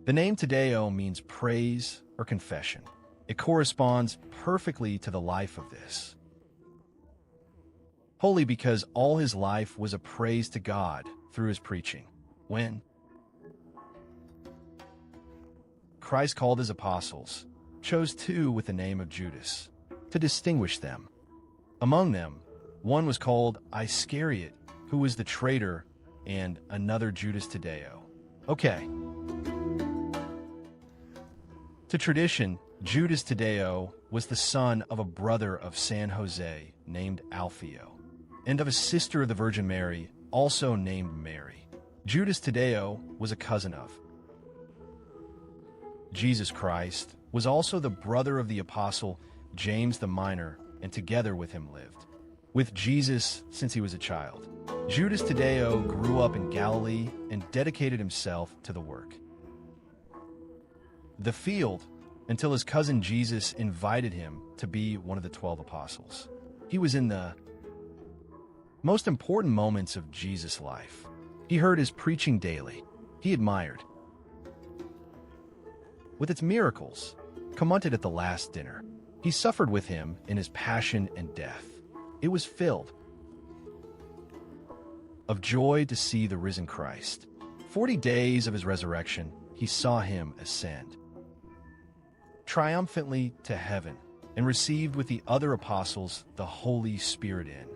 The name Thaddeus means praise or confession. It corresponds perfectly to the life of this holy because all his life was a praise to God through his preaching. When Christ called his apostles, chose two with the name of Judas to distinguish them. Among them, one was called Iscariot, who was the traitor, and another Judas Thaddeus. Okay. To tradition, Judas Thaddeus was the son of a brother of San José named Alfeo, and of a sister of the Virgin Mary, also named Mary. Judas Thaddeus was a cousin of Jesus Christ, was also the brother of the apostle James the Minor, and together with him lived with Jesus since he was a child. Judas Thaddeus grew up in Galilee and dedicated himself to the work the field until his cousin Jesus invited him to be one of the 12 apostles. He was in the most important moments of Jesus' life. He heard his preaching daily. He admired with its miracles, commented at the last dinner. He suffered with him in his passion and death. It was filled of joy to see the risen Christ. 40 days of his resurrection, he saw him ascend triumphantly to heaven and received with the other apostles the Holy Spirit in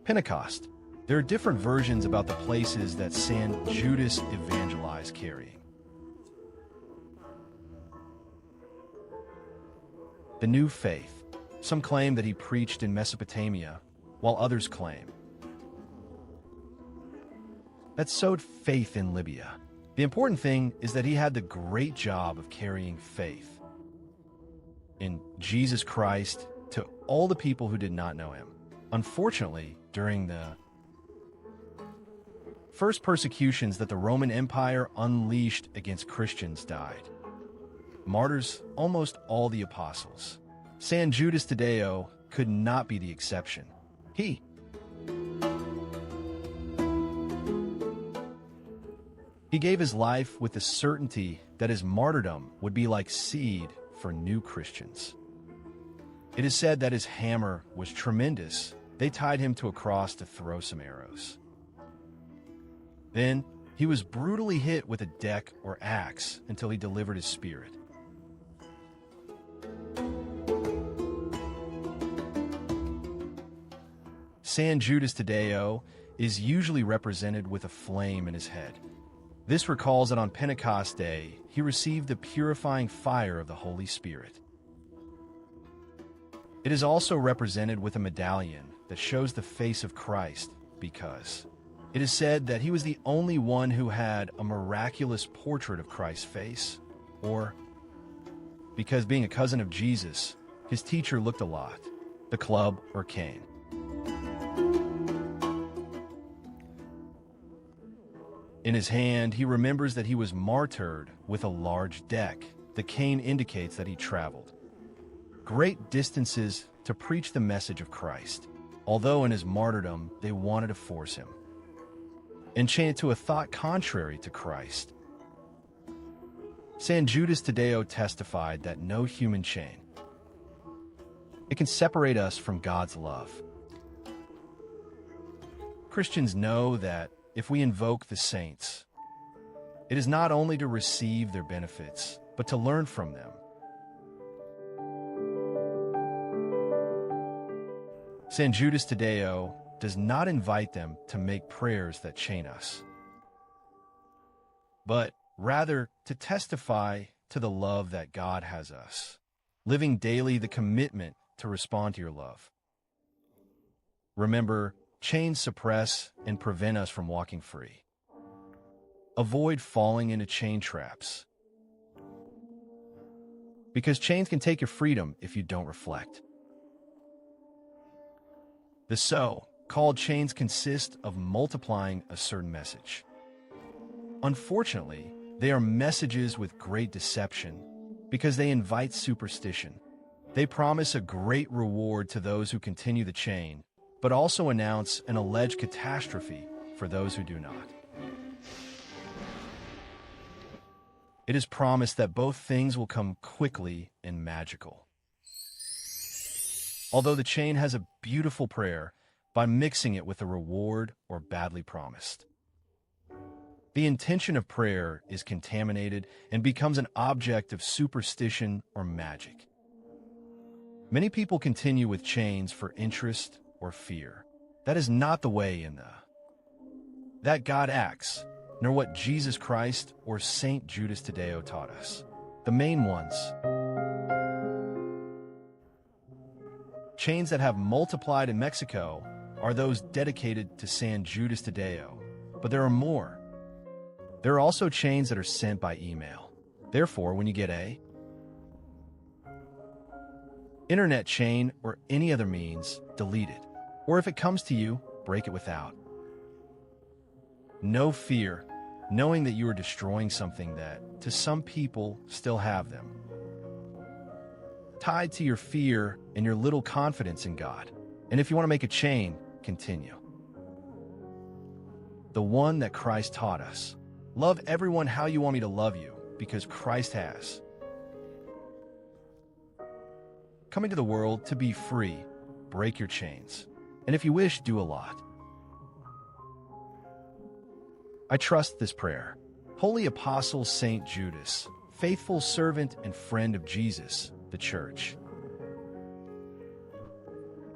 Pentecost. There are different versions about the places that San Judas evangelized carrying the new faith. Some claim that he preached in Mesopotamia, while others claim that sowed faith in Libya. The important thing is that he had the great job of carrying faith in Jesus Christ to all the people who did not know him. Unfortunately, during the first persecutions that the Roman Empire unleashed against Christians died martyrs, almost all the apostles. San Judas Thaddeus could not be the exception. He gave his life with the certainty that his martyrdom would be like seed for new Christians. It is said that his hammer was tremendous. They tied him to a cross to throw some arrows. Then he was brutally hit with a deck or axe until he delivered his spirit. San Judas Thaddeus is usually represented with a flame in his head. This recalls that on Pentecost Day, he received the purifying fire of the Holy Spirit. It is also represented with a medallion that shows the face of Christ because it is said that he was the only one who had a miraculous portrait of Christ's face, or because being a cousin of Jesus, his teacher looked a lot, the club or cane. In his hand, he remembers that he was martyred with a large deck. The cane indicates that he traveled great distances to preach the message of Christ, although in his martyrdom they wanted to force him and chain it to a thought contrary to Christ. San Judas Thaddeus testified that no human chain it can separate us from God's love. Christians know that if we invoke the saints, it is not only to receive their benefits, but to learn from them. San Judas Thaddeus does not invite them to make prayers that chain us, but rather to testify to the love that God has us, living daily the commitment to respond to your love. Remember, chains suppress and prevent us from walking free. Avoid falling into chain traps, because chains can take your freedom if you don't reflect. The so-called chains consist of multiplying a certain message. Unfortunately, they are messages with great deception because they invite superstition. They promise a great reward to those who continue the chain, but also announce an alleged catastrophe for those who do not. It is promised that both things will come quickly and magical. Although the chain has a beautiful prayer by mixing it with a reward or badly promised. The intention of prayer is contaminated and becomes an object of superstition or magic. Many people continue with chains for interest or fear. That is not the way that God acts, nor what Jesus Christ or Saint Judas Thaddeus taught us. The main ones. Chains that have multiplied in Mexico are those dedicated to San Judas Thaddeus, but there are more. There are also chains that are sent by email. Therefore, when you get a internet chain or any other means, delete it. Or if it comes to you, break it without. No fear, knowing that you are destroying something that, to some people, still have them. Tied to your fear and your little confidence in God. And if you want to make a chain, continue. The one that Christ taught us. Love everyone how you want me to love you, because Christ has. Coming to the world to be free, break your chains. And if you wish, do a lot. I trust this prayer. Holy Apostle Saint Judas, faithful servant and friend of Jesus, the Church.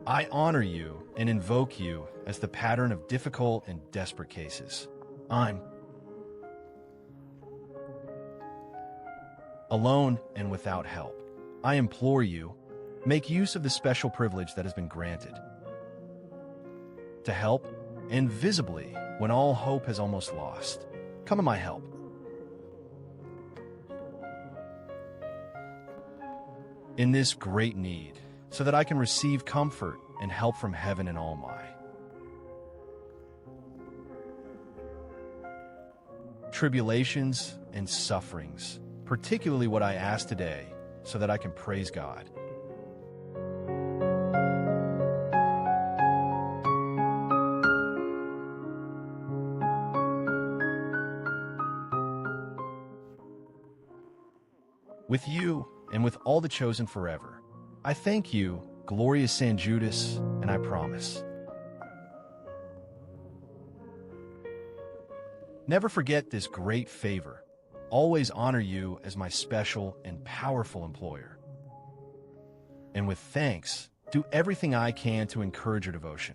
I honor you and invoke you as the pattern of difficult and desperate cases. I'm alone and without help. I implore you, make use of the special privilege that has been granted to help, and visibly, when all hope has almost lost. Come to my help. In this great need, so that I can receive comfort and help from heaven and all my tribulations and sufferings, particularly what I ask today, so that I can praise God. With you and with all the chosen forever, I thank you, glorious San Judas, and I promise. Never forget this great favor. Always honor you as my special and powerful employer. And with thanks, do everything I can to encourage your devotion.